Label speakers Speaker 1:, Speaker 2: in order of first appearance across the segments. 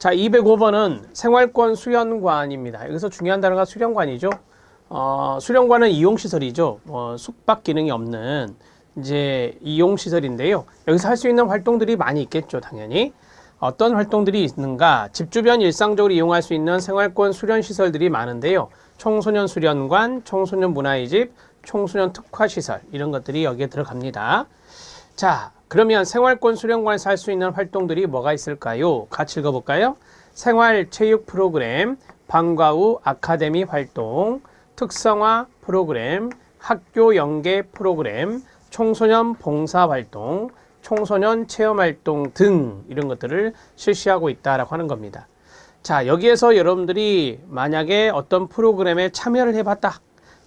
Speaker 1: 자, 205번은 생활권 수련관입니다. 여기서 중요한 단어가 수련관이죠. 수련관은 이용시설이죠. 숙박 기능이 없는 이제 이용시설인데요. 여기서 할 수 있는 활동들이 많이 있겠죠, 당연히. 어떤 활동들이 있는가? 집 주변 일상적으로 이용할 수 있는 생활권 수련시설들이 많은데요. 청소년 수련관, 청소년 문화의집, 청소년 특화시설 이런 것들이 여기에 들어갑니다. 자, 그러면 생활권 수련관에서 할 수 있는 활동들이 뭐가 있을까요? 같이 읽어볼까요? 생활체육 프로그램, 방과 후 아카데미 활동, 특성화 프로그램, 학교 연계 프로그램, 청소년 봉사활동, 청소년 체험활동 등 이런 것들을 실시하고 있다라고 하는 겁니다. 자, 여기에서 여러분들이 만약에 어떤 프로그램에 참여를 해봤다.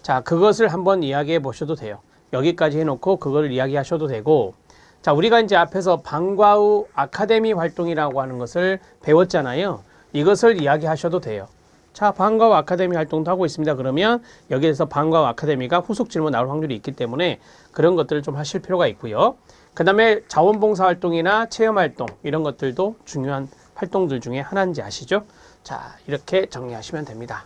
Speaker 1: 자, 그것을 한번 이야기해 보셔도 돼요. 여기까지 해놓고 그걸 이야기하셔도 되고, 자, 우리가 이제 앞에서 방과 후 아카데미 활동이라고 하는 것을 배웠잖아요. 이것을 이야기하셔도 돼요. 자, 방과 후 아카데미 활동도 하고 있습니다. 그러면 여기에서 방과 후 아카데미가 후속 질문 나올 확률이 있기 때문에 그런 것들을 좀 하실 필요가 있고요. 그 다음에 자원봉사 활동이나 체험활동 이런 것들도 중요한 활동들 중에 하나인지 아시죠? 자, 이렇게 정리하시면 됩니다.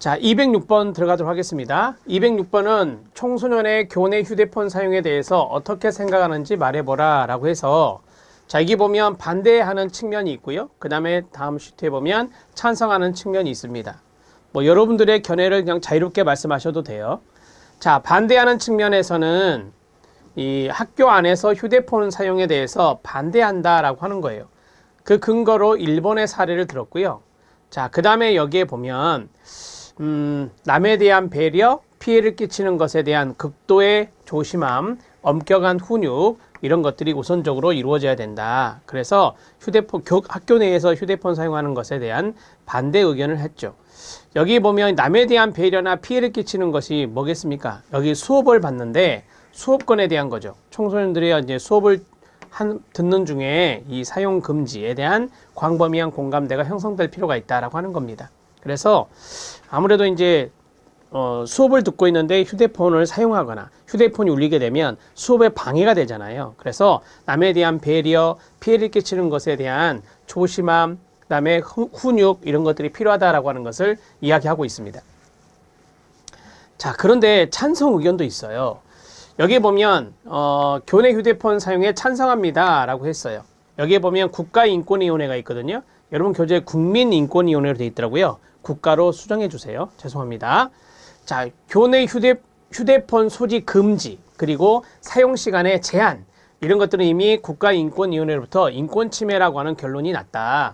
Speaker 1: 자, 206번 들어가도록 하겠습니다. 206번은 청소년의 교내 휴대폰 사용에 대해서 어떻게 생각하는지 말해보라 라고 해서, 자, 여기 보면 반대하는 측면이 있고요. 그 다음에 다음 시트에 보면 찬성하는 측면이 있습니다. 뭐 여러분들의 견해를 그냥 자유롭게 말씀하셔도 돼요. 자, 반대하는 측면에서는 이 학교 안에서 휴대폰 사용에 대해서 반대한다라고 하는 거예요. 그 근거로 일본의 사례를 들었고요. 자, 그 다음에 여기에 보면 남에 대한 배려, 피해를 끼치는 것에 대한 극도의 조심함, 엄격한 훈육 이런 것들이 우선적으로 이루어져야 된다. 그래서 학교 내에서 휴대폰 사용하는 것에 대한 반대 의견을 했죠. 여기 보면 남에 대한 배려나 피해를 끼치는 것이 뭐겠습니까? 여기 수업을 받는데 수업권에 대한 거죠. 청소년들이 이제 수업을 듣는 중에 이 사용 금지에 대한 광범위한 공감대가 형성될 필요가 있다라고 하는 겁니다. 그래서 아무래도 이제 수업을 듣고 있는데 휴대폰을 사용하거나 휴대폰이 울리게 되면 수업에 방해가 되잖아요. 그래서 남에 대한 배려, 피해를 끼치는 것에 대한 조심함, 그다음에 훈육 이런 것들이 필요하다라고 하는 것을 이야기하고 있습니다. 자, 그런데 찬성 의견도 있어요. 여기 보면 교내 휴대폰 사용에 찬성합니다 라고 했어요. 여기에 보면 국가인권위원회가 있거든요. 여러분 교재에 국민인권위원회로 되어 있더라고요. 국가로 수정해 주세요. 죄송합니다. 자, 교내 휴대폰 소지 금지 그리고 사용 시간의 제한 이런 것들은 이미 국가인권위원회로부터 인권침해라고 하는 결론이 났다.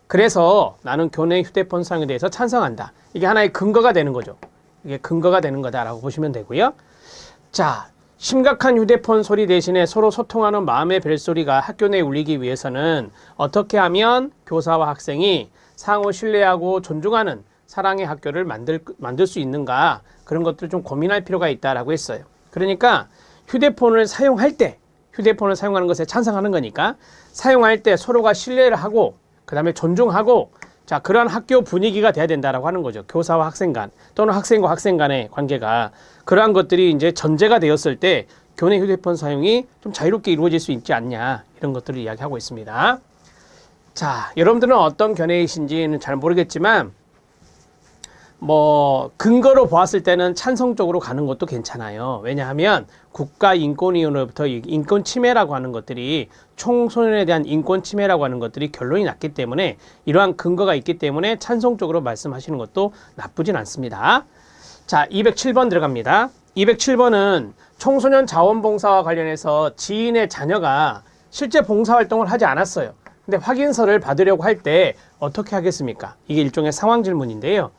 Speaker 1: 그래서 나는 교내 휴대폰 사용에 대해서 찬성한다. 이게 하나의 근거가 되는 거죠. 이게 근거가 되는 거다라고 보시면 되고요. 자, 심각한 휴대폰 소리 대신에 서로 소통하는 마음의 벨소리가 학교 내에 울리기 위해서는 어떻게 하면 교사와 학생이 상호 신뢰하고 존중하는 사랑의 학교를 만들 수 있는가, 그런 것들을 좀 고민할 필요가 있다라고 했어요. 그러니까 휴대폰을 사용하는 것에 찬성하는 거니까 사용할 때 서로가 신뢰를 하고 그 다음에 존중하고, 자, 그러한 학교 분위기가 돼야 된다라고 하는 거죠. 교사와 학생 간 또는 학생과 학생 간의 관계가 그러한 것들이 이제 전제가 되었을 때 교내 휴대폰 사용이 좀 자유롭게 이루어질 수 있지 않냐, 이런 것들을 이야기하고 있습니다. 자, 여러분들은 어떤 견해이신지는 잘 모르겠지만 뭐 근거로 보았을 때는 찬성적으로 가는 것도 괜찮아요. 왜냐하면 국가인권위원회로부터 인권 침해라고 하는 것들이, 청소년에 대한 인권 침해라고 하는 것들이 결론이 났기 때문에 이러한 근거가 있기 때문에 찬성적으로 말씀하시는 것도 나쁘진 않습니다. 자, 207번 들어갑니다. 207번은 청소년 자원봉사와 관련해서 지인의 자녀가 실제 봉사활동을 하지 않았어요. 근데 확인서를 받으려고 할 때 어떻게 하겠습니까? 이게 일종의 상황 질문인데요.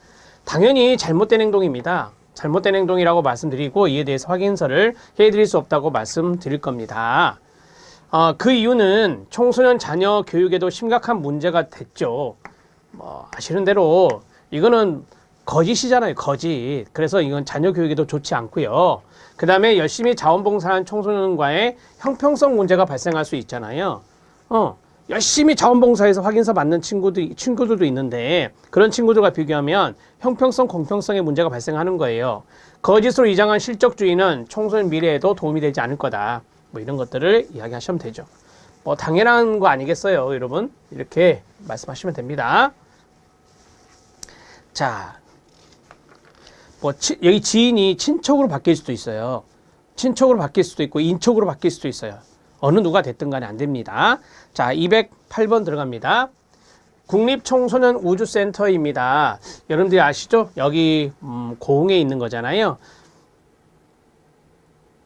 Speaker 1: 당연히 잘못된 행동입니다. 잘못된 행동이라고 말씀드리고 이에 대해서 확인서를 해드릴 수 없다고 말씀드릴 겁니다. 그 이유는 청소년 자녀 교육에도 심각한 문제가 됐죠. 아시는 대로 이거는 거짓이잖아요. 거짓. 그래서 이건 자녀 교육에도 좋지 않고요. 그 다음에 열심히 자원봉사한 청소년과의 형평성 문제가 발생할 수 있잖아요. 열심히 자원봉사해서 확인서 받는 친구들도 있는데 그런 친구들과 비교하면 형평성, 공평성의 문제가 발생하는 거예요. 거짓으로 이장한 실적주의는 청소년 미래에도 도움이 되지 않을 거다. 뭐 이런 것들을 이야기하시면 되죠. 뭐 당연한 거 아니겠어요, 여러분? 이렇게 말씀하시면 됩니다. 자, 뭐 여기 지인이 친척으로 바뀔 수도 있어요. 친척으로 바뀔 수도 있고 인척으로 바뀔 수도 있어요. 어느 누가 됐든 간에 안 됩니다. 자, 208번 들어갑니다. 국립청소년우주센터입니다. 여러분들이 아시죠? 여기 고흥에 있는 거잖아요.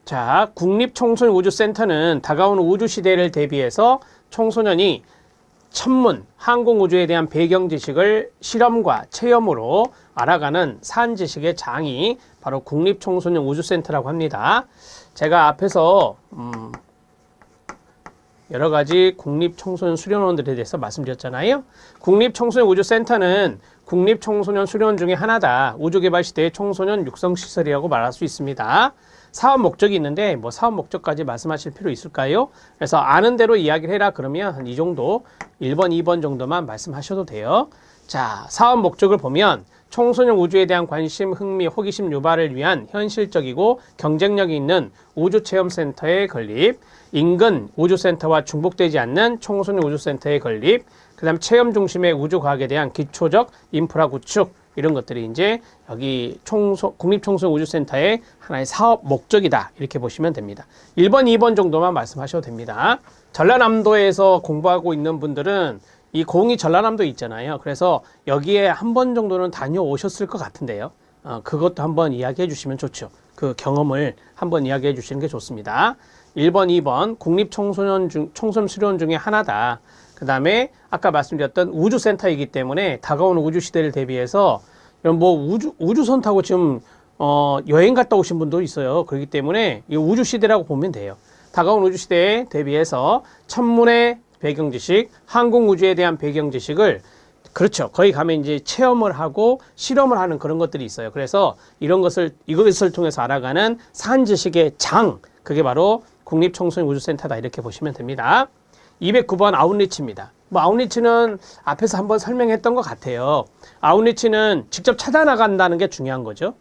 Speaker 1: 자, 국립청소년우주센터는 다가오는 우주시대를 대비해서 청소년이 천문, 항공우주에 대한 배경 지식을 실험과 체험으로 알아가는 사안지식의 장이 바로 국립청소년우주센터라고 합니다. 제가 앞에서 여러 가지 국립청소년 수련원들에 대해서 말씀드렸잖아요. 국립청소년우주센터는 국립청소년 수련원 중에 하나다. 우주개발시대의 청소년 육성시설이라고 말할 수 있습니다. 사업 목적이 있는데 뭐 사업 목적까지 말씀하실 필요 있을까요? 그래서 아는 대로 이야기를 해라 그러면 한 이 정도 1번, 2번 정도만 말씀하셔도 돼요. 자, 사업 목적을 보면 청소년 우주에 대한 관심, 흥미, 호기심 유발을 위한 현실적이고 경쟁력이 있는 우주체험센터의 건립, 인근 우주센터와 중복되지 않는 청소년 우주센터의 건립, 그 다음 체험 중심의 우주과학에 대한 기초적 인프라 구축, 이런 것들이 이제 여기 국립청소년우주센터의 하나의 사업 목적이다. 이렇게 보시면 됩니다. 1번, 2번 정도만 말씀하셔도 됩니다. 전라남도에서 공부하고 있는 분들은 이 고흥이 전라남도 있잖아요. 그래서 여기에 한 번 정도는 다녀오셨을 것 같은데요. 그것도 한번 이야기해 주시면 좋죠. 그 경험을 한번 이야기해 주시는 게 좋습니다. 1번, 2번 국립청소년 수련원 중에 하나다. 그 다음에 아까 말씀드렸던 우주센터이기 때문에 다가오는 우주시대를 대비해서 뭐 우주선 타고 지금 여행 갔다 오신 분도 있어요. 그렇기 때문에 이 우주시대라고 보면 돼요. 다가오는 우주시대에 대비해서 천문의 배경지식, 항공우주에 대한 배경지식을 그렇죠. 거기 가면 이제 체험을 하고 실험을 하는 그런 것들이 있어요. 그래서 이것을 통해서 알아가는 사안지식의 장, 그게 바로 국립청소년우주센터다. 이렇게 보시면 됩니다. 209번 아웃리치입니다. 뭐 아웃리치는 앞에서 한번 설명했던 것 같아요. 아웃리치는 직접 찾아나간다는 게 중요한 거죠.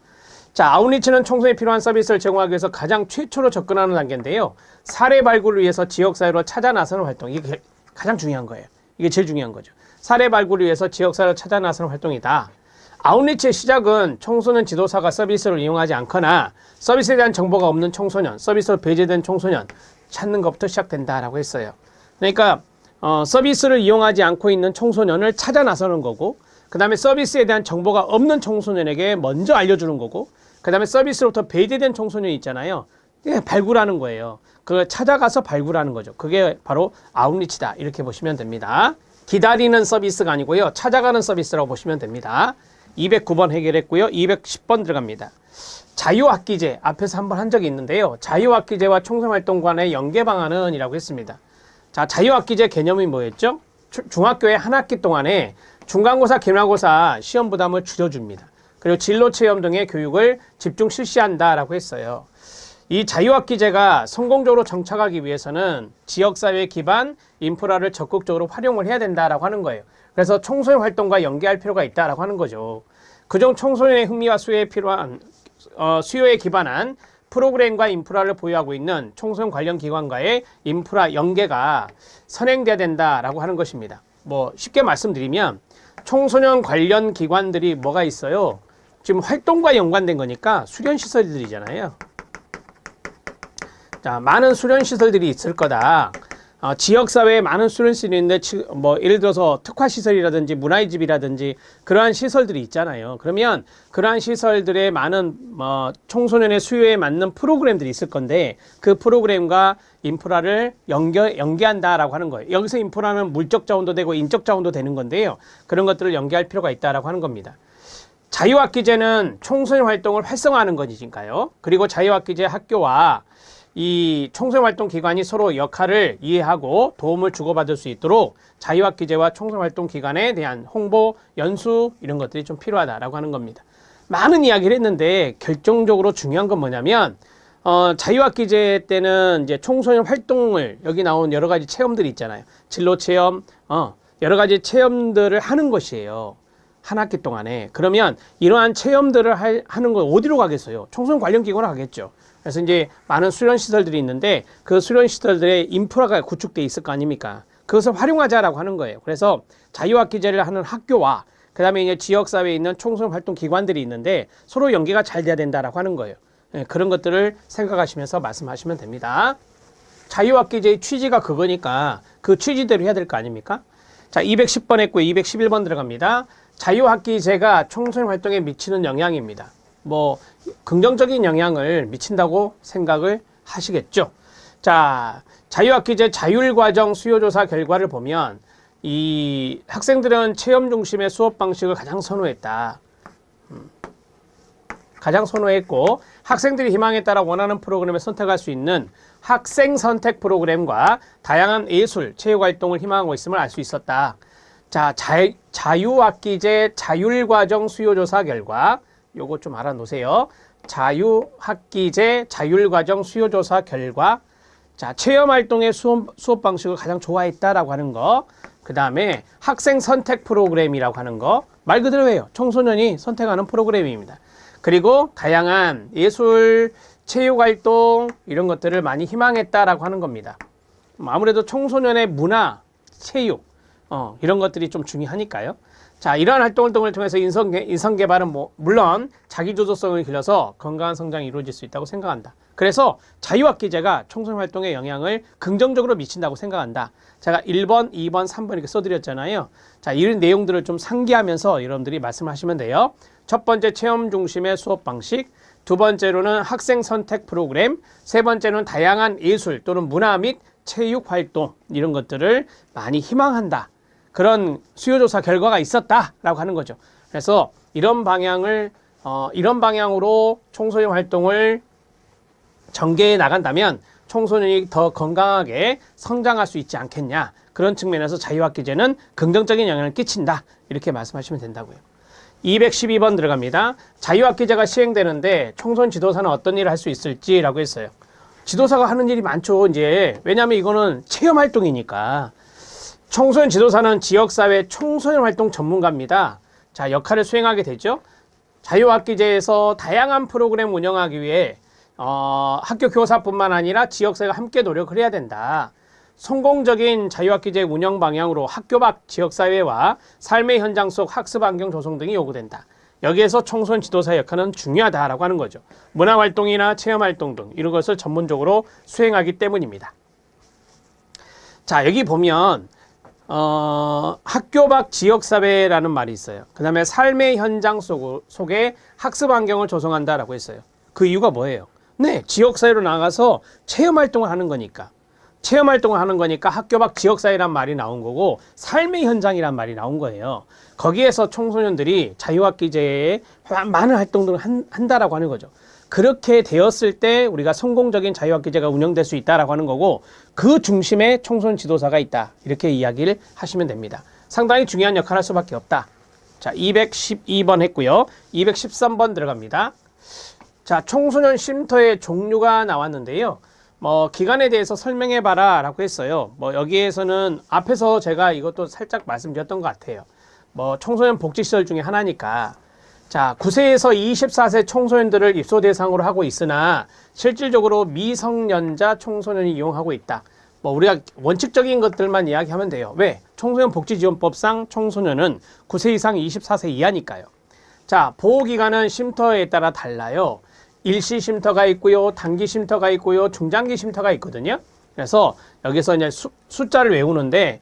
Speaker 1: 자, 아웃리치는 청소년에 필요한 서비스를 제공하기 위해서 가장 최초로 접근하는 단계인데요. 사례 발굴을 위해서 지역사회로 찾아 나서는 활동, 이게 가장 중요한 거예요. 이게 제일 중요한 거죠. 사례 발굴을 위해서 지역사회로 찾아 나서는 활동이다. 아웃리치의 시작은 청소년 지도사가 서비스를 이용하지 않거나 서비스에 대한 정보가 없는 청소년, 서비스로 배제된 청소년 찾는 것부터 시작된다라고 했어요. 그러니까 서비스를 이용하지 않고 있는 청소년을 찾아 나서는 거고, 그 다음에 서비스에 대한 정보가 없는 청소년에게 먼저 알려주는 거고, 그 다음에 서비스로부터 배제된 청소년이 있잖아요. 발굴하는 거예요. 그걸 찾아가서 발굴하는 거죠. 그게 바로 아웃리치다. 이렇게 보시면 됩니다. 기다리는 서비스가 아니고요. 찾아가는 서비스라고 보시면 됩니다. 209번 해결했고요. 210번 들어갑니다. 자유학기제 앞에서 한번 한 적이 있는데요. 자유학기제와 청소년활동 간의 연계 방안은 이라고 했습니다. 자, 자유학기제 개념이 뭐였죠? 중학교에 한 학기 동안에 중간고사, 기말고사 시험 부담을 줄여줍니다. 그리고 진로체험 등의 교육을 집중 실시한다라고 했어요. 이 자유학기제가 성공적으로 정착하기 위해서는 지역사회 기반 인프라를 적극적으로 활용을 해야 된다라고 하는 거예요. 그래서 청소년 활동과 연계할 필요가 있다라고 하는 거죠. 그중 청소년의 흥미와 수요에 기반한 프로그램과 인프라를 보유하고 있는 청소년 관련 기관과의 인프라 연계가 선행돼야 된다라고 하는 것입니다. 뭐 쉽게 말씀드리면 청소년 관련 기관들이 뭐가 있어요? 지금 활동과 연관된 거니까 수련시설들이잖아요. 자, 많은 수련시설들이 있을 거다. 지역사회에 많은 수련시설이 있는데 뭐 예를 들어서 특화시설이라든지 문화의집이라든지 그러한 시설들이 있잖아요. 그러면 그러한 시설들의 많은 청소년의 수요에 맞는 프로그램들이 있을 건데 그 프로그램과 인프라를 연계한다라고 하는 거예요. 여기서 인프라는 물적 자원도 되고 인적 자원도 되는 건데요. 그런 것들을 연계할 필요가 있다라고 하는 겁니다. 자유학기제는 청소년 활동을 활성화하는 것이니까요. 그리고 자유학기제 학교와 이 청소년활동 기관이 서로 역할을 이해하고 도움을 주고받을 수 있도록 자유학기제와 청소년활동 기관에 대한 홍보, 연수 이런 것들이 좀 필요하다라고 하는 겁니다. 많은 이야기를 했는데 결정적으로 중요한 건 뭐냐면 자유학기제 때는 이제 청소년 활동을 여기 나온 여러 가지 체험들이 있잖아요. 진로 체험, 여러 가지 체험들을 하는 것이에요. 한 학기 동안에. 그러면 이러한 체험들을 하는 건 어디로 가겠어요? 청소년 관련 기관으로 가겠죠. 그래서 이제 많은 수련 시설들이 있는데 그 수련 시설들의 인프라가 구축돼 있을 거 아닙니까? 그것을 활용하자라고 하는 거예요. 그래서 자유학기제를 하는 학교와 그다음에 이제 지역사회에 있는 청소년 활동 기관들이 있는데 서로 연계가 잘 돼야 된다라고 하는 거예요. 예, 그런 것들을 생각하시면서 말씀하시면 됩니다. 자유학기제의 취지가 그거니까 그 취지대로 해야 될 거 아닙니까? 자, 210번 했고요. 211번 들어갑니다. 자유학기제가 청소년 활동에 미치는 영향입니다. 뭐 긍정적인 영향을 미친다고 생각을 하시겠죠. 자, 자유학기제 자율과정 수요조사 결과를 보면 이 학생들은 체험 중심의 수업 방식을 가장 선호했다. 가장 선호했고 학생들이 희망에 따라 원하는 프로그램을 선택할 수 있는 학생 선택 프로그램과 다양한 예술, 체육 활동을 희망하고 있음을 알 수 있었다. 자, 자유학기제 자율과정 수요조사 결과 요거 좀 알아놓으세요. 자유학기제 자율과정 수요조사 결과 자, 체험활동의 수업 방식을 가장 좋아했다라고 하는 거. 그 다음에 학생 선택 프로그램이라고 하는 거. 말 그대로 해요. 청소년이 선택하는 프로그램입니다. 그리고 다양한 예술, 체육활동 이런 것들을 많이 희망했다라고 하는 겁니다. 아무래도 청소년의 문화, 체육 이런 것들이 좀 중요하니까요. 자, 이러한 활동을 통해서 인성개발은 물론 자기주도성을 길러서 건강한 성장이 이루어질 수 있다고 생각한다. 그래서 자유학기제가 청소년 활동에 영향을 긍정적으로 미친다고 생각한다. 제가 1번, 2번, 3번 이렇게 써드렸잖아요. 자, 이런 내용들을 좀 상기하면서 여러분들이 말씀하시면 돼요. 첫 번째, 체험 중심의 수업 방식. 두 번째로는 학생 선택 프로그램. 세 번째는 다양한 예술 또는 문화 및 체육 활동 이런 것들을 많이 희망한다. 그런 수요조사 결과가 있었다라고 하는 거죠. 그래서 이런 방향으로 청소년 활동을 전개해 나간다면 청소년이 더 건강하게 성장할 수 있지 않겠냐. 그런 측면에서 자유학기제는 긍정적인 영향을 끼친다. 이렇게 말씀하시면 된다고요. 212번 들어갑니다. 자유학기제가 시행되는데 청소년 지도사는 어떤 일을 할 수 있을지라고 했어요. 지도사가 하는 일이 많죠. 이제 왜냐하면 이거는 체험 활동이니까. 청소년 지도사는 지역사회 청소년 활동 전문가입니다. 자, 역할을 수행하게 되죠. 자유학기제에서 다양한 프로그램 운영하기 위해 학교 교사뿐만 아니라 지역사회가 함께 노력을 해야 된다. 성공적인 자유학기제 운영 방향으로 학교 밖 지역사회와 삶의 현장 속 학습 환경 조성 등이 요구된다. 여기에서 청소년 지도사의 역할은 중요하다라고 하는 거죠. 문화활동이나 체험활동 등 이런 것을 전문적으로 수행하기 때문입니다. 자, 여기 보면 학교 밖 지역사회라는 말이 있어요. 그 다음에 삶의 현장 속에 학습 환경을 조성한다라고 했어요. 그 이유가 뭐예요? 네, 지역사회로 나가서 체험활동을 하는 거니까. 체험활동을 하는 거니까 학교 밖 지역사회란 말이 나온 거고 삶의 현장이란 말이 나온 거예요. 거기에서 청소년들이 자유학기제에 많은 활동들을 한다라고 하는 거죠. 그렇게 되었을 때 우리가 성공적인 자유학기제가 운영될 수 있다라고 하는 거고 그 중심에 청소년 지도사가 있다. 이렇게 이야기를 하시면 됩니다. 상당히 중요한 역할을 할 수밖에 없다. 자, 212번 했고요. 213번 들어갑니다. 자, 청소년 쉼터의 종류가 나왔는데요. 기간에 대해서 설명해봐라 라고 했어요. 여기에서는 앞에서 제가 이것도 살짝 말씀드렸던 것 같아요. 청소년 복지시설 중에 하나니까. 자, 9세에서 24세 청소년들을 입소 대상으로 하고 있으나 실질적으로 미성년자 청소년이 이용하고 있다. 우리가 원칙적인 것들만 이야기하면 돼요. 왜? 청소년 복지지원법상 청소년은 9세 이상 24세 이하니까요. 자, 보호기간은 쉼터에 따라 달라요. 일시 쉼터가 있고요, 단기 쉼터가 있고요, 중장기 쉼터가 있거든요. 그래서 여기서 이제 숫자를 외우는데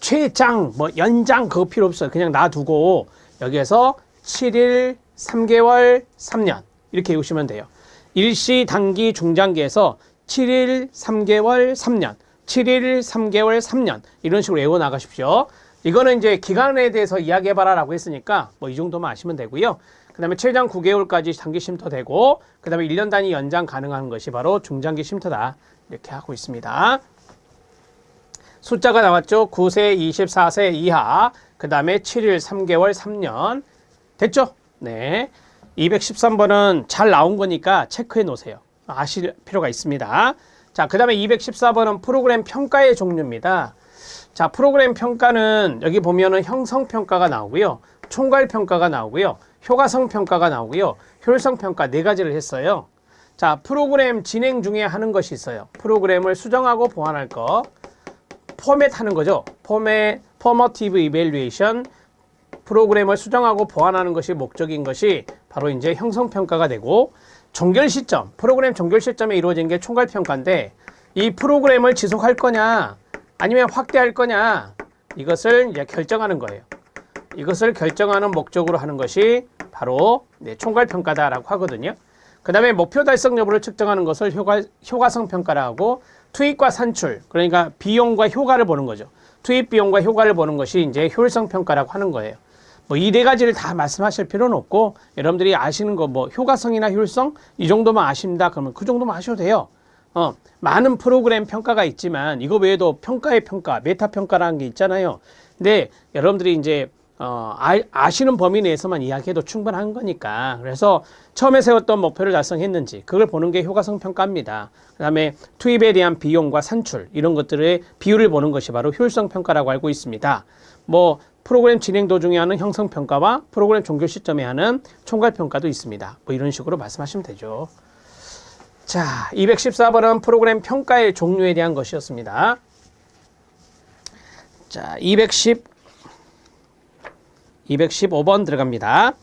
Speaker 1: 최장, 연장 그거 필요 없어요. 그냥 놔두고 여기에서 7일, 3개월, 3년 이렇게 외우시면 돼요. 일시, 단기, 중장기에서 7일, 3개월, 3년, 7일, 3개월, 3년 이런 식으로 외워 나가십시오. 이거는 이제 기간에 대해서 이야기해봐라 라고 했으니까 이 정도만 아시면 되고요. 그 다음에 최장 9개월까지 단기 쉼터 되고 그 다음에 1년 단위 연장 가능한 것이 바로 중장기 쉼터다. 이렇게 하고 있습니다. 숫자가 나왔죠. 9세, 24세 이하, 그 다음에 7일, 3개월, 3년. 됐죠? 네. 213번은 잘 나온 거니까 체크해 놓으세요. 아실 필요가 있습니다. 자, 그 다음에 214번은 프로그램 평가의 종류입니다. 자, 프로그램 평가는 여기 보면은 형성평가가 나오고요. 총괄평가가 나오고요. 효과성 평가가 나오고요. 효율성 평가 네 가지를 했어요. 자, 프로그램 진행 중에 하는 것이 있어요. 프로그램을 수정하고 보완할 거. 포맷 하는 거죠. 포머티브 이밸류에이션. 프로그램을 수정하고 보완하는 것이 목적인 것이 바로 이제 형성평가가 되고, 종결 시점, 프로그램 종결 시점에 이루어진 게 총괄평가인데, 이 프로그램을 지속할 거냐, 아니면 확대할 거냐, 이것을 이제 결정하는 거예요. 이것을 결정하는 목적으로 하는 것이 바로 총괄평가다라고 하거든요. 그 다음에 목표 달성 여부를 측정하는 것을 효과성 평가라고 하고, 투입과 산출, 그러니까 비용과 효과를 보는 거죠. 투입 비용과 효과를 보는 것이 이제 효율성 평가라고 하는 거예요. 뭐 이 네 가지를 다 말씀하실 필요는 없고, 여러분들이 아시는 거 뭐 효과성이나 효율성 이 정도만 아십니다. 그러면 그 정도만 아셔도 돼요. 많은 프로그램 평가가 있지만 이거 외에도 평가의 평가, 메타 평가라는 게 있잖아요. 근데 여러분들이 이제 아시는 범위 내에서만 이야기해도 충분한 거니까, 그래서 처음에 세웠던 목표를 달성했는지 그걸 보는 게 효과성 평가입니다. 그 다음에 투입에 대한 비용과 산출 이런 것들의 비율을 보는 것이 바로 효율성 평가라고 알고 있습니다. 뭐 프로그램 진행 도중에 하는 형성 평가와 프로그램 종결 시점에 하는 총괄 평가도 있습니다. 뭐 이런 식으로 말씀하시면 되죠. 자, 214번은 프로그램 평가의 종류에 대한 것이었습니다. 자, 215번 들어갑니다.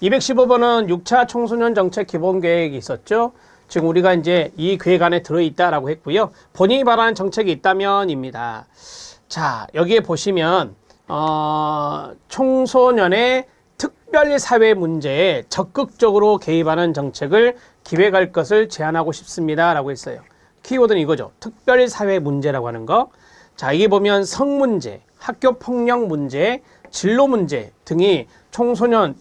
Speaker 1: 215번은 6차 청소년 정책 기본 계획이 있었죠. 지금 우리가 이제 이 계획 안에 들어있다라고 했고요. 본인이 바라는 정책이 있다면입니다. 자, 여기에 보시면 청소년의 특별 사회 문제에 적극적으로 개입하는 정책을 기획할 것을 제안하고 싶습니다 라고 했어요. 키워드는 이거죠. 특별 사회 문제라고 하는 거. 자, 이게 보면 성문제, 학교폭력 문제, 진로 문제 등의 청소년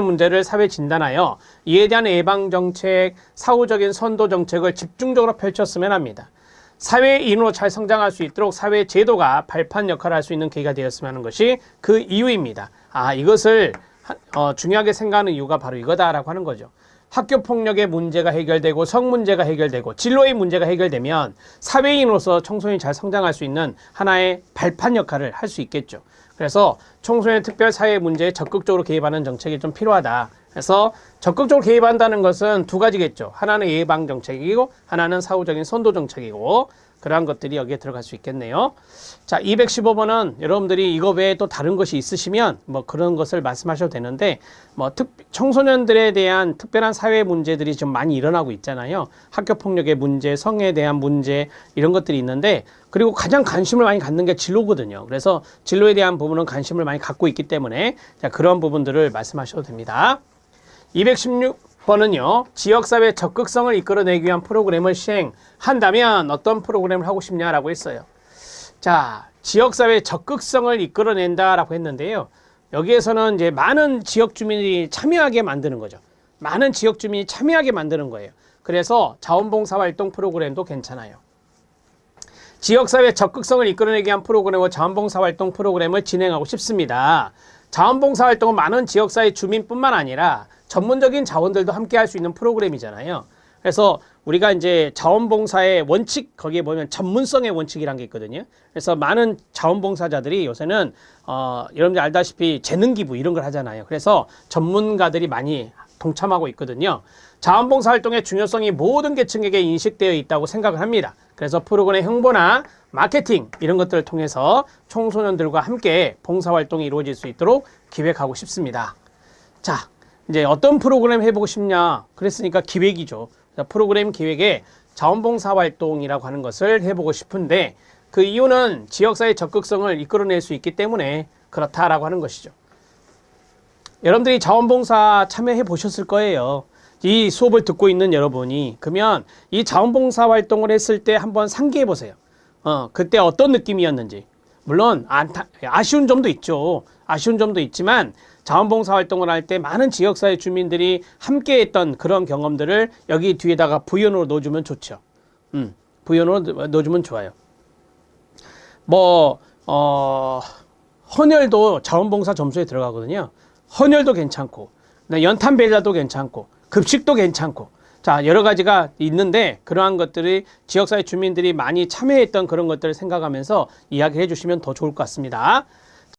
Speaker 1: 문제를 사회 진단하여 이에 대한 예방정책, 사후적인 선도정책을 집중적으로 펼쳤으면 합니다. 사회인으로 잘 성장할 수 있도록 사회 제도가 발판 역할을 할 수 있는 계기가 되었으면 하는 것이 그 이유입니다. 이것을 중요하게 생각하는 이유가 바로 이거다라고 하는 거죠. 학교 폭력의 문제가 해결되고 성 문제가 해결되고 진로의 문제가 해결되면 사회인으로서 청소년이 잘 성장할 수 있는 하나의 발판 역할을 할 수 있겠죠. 그래서 청소년 특별 사회 문제에 적극적으로 개입하는 정책이 좀 필요하다. 그래서 적극적으로 개입한다는 것은 두 가지겠죠. 하나는 예방 정책이고 하나는 사후적인 선도 정책이고, 그러한 것들이 여기에 들어갈 수 있겠네요. 자, 215번은 여러분들이 이거 외에 또 다른 것이 있으시면 뭐 그런 것을 말씀하셔도 되는데, 뭐 청소년들에 대한 특별한 사회 문제들이 좀 많이 일어나고 있잖아요. 학교 폭력의 문제, 성에 대한 문제 이런 것들이 있는데, 그리고 가장 관심을 많이 갖는 게 진로거든요. 그래서 진로에 대한 부분은 관심을 많이 갖고 있기 때문에 자, 그런 부분들을 말씀하셔도 됩니다. 216번은요. 지역사회 적극성을 이끌어내기 위한 프로그램을 시행한다면 어떤 프로그램을 하고 싶냐라고 했어요. 자, 지역사회 적극성을 이끌어낸다라고 했는데요. 여기에서는 이제 많은 지역 주민이 참여하게 만드는 거죠. 많은 지역 주민이 참여하게 만드는 거예요. 그래서 자원봉사활동 프로그램도 괜찮아요. 지역사회 적극성을 이끌어내기 위한 프로그램과 자원봉사활동 프로그램을 진행하고 싶습니다. 자원봉사활동은 많은 지역사회 주민뿐만 아니라 전문적인 자원들도 함께 할 수 있는 프로그램이잖아요. 그래서 우리가 이제 자원봉사의 원칙, 거기에 보면 전문성의 원칙이란 게 있거든요. 그래서 많은 자원봉사자들이 요새는 여러분들 알다시피 재능기부 이런 걸 하잖아요. 그래서 전문가들이 많이 동참하고 있거든요. 자원봉사활동의 중요성이 모든 계층에게 인식되어 있다고 생각을 합니다. 그래서 프로그램 홍보나 마케팅 이런 것들을 통해서 청소년들과 함께 봉사활동이 이루어질 수 있도록 기획하고 싶습니다. 자, 이제 어떤 프로그램 해보고 싶냐? 그랬으니까 기획이죠. 프로그램 기획에 자원봉사활동이라고 하는 것을 해보고 싶은데, 그 이유는 지역사회 적극성을 이끌어낼 수 있기 때문에 그렇다라고 하는 것이죠. 여러분들이 자원봉사 참여해 보셨을 거예요. 이 수업을 듣고 있는 여러분이. 그러면 이 자원봉사 활동을 했을 때 한번 상기해 보세요. 그때 어떤 느낌이었는지. 물론 아쉬운 점도 있죠. 아쉬운 점도 있지만 자원봉사 활동을 할 때 많은 지역사회 주민들이 함께 했던 그런 경험들을 여기 뒤에다가 부연으로 넣어주면 좋죠. 부연으로 넣어주면 좋아요. 뭐 헌혈도 자원봉사 점수에 들어가거든요. 헌혈도 괜찮고, 연탄벨라도 괜찮고, 급식도 괜찮고, 자, 여러 가지가 있는데 그러한 것들이 지역사회 주민들이 많이 참여했던 그런 것들을 생각하면서 이야기해 주시면 더 좋을 것 같습니다.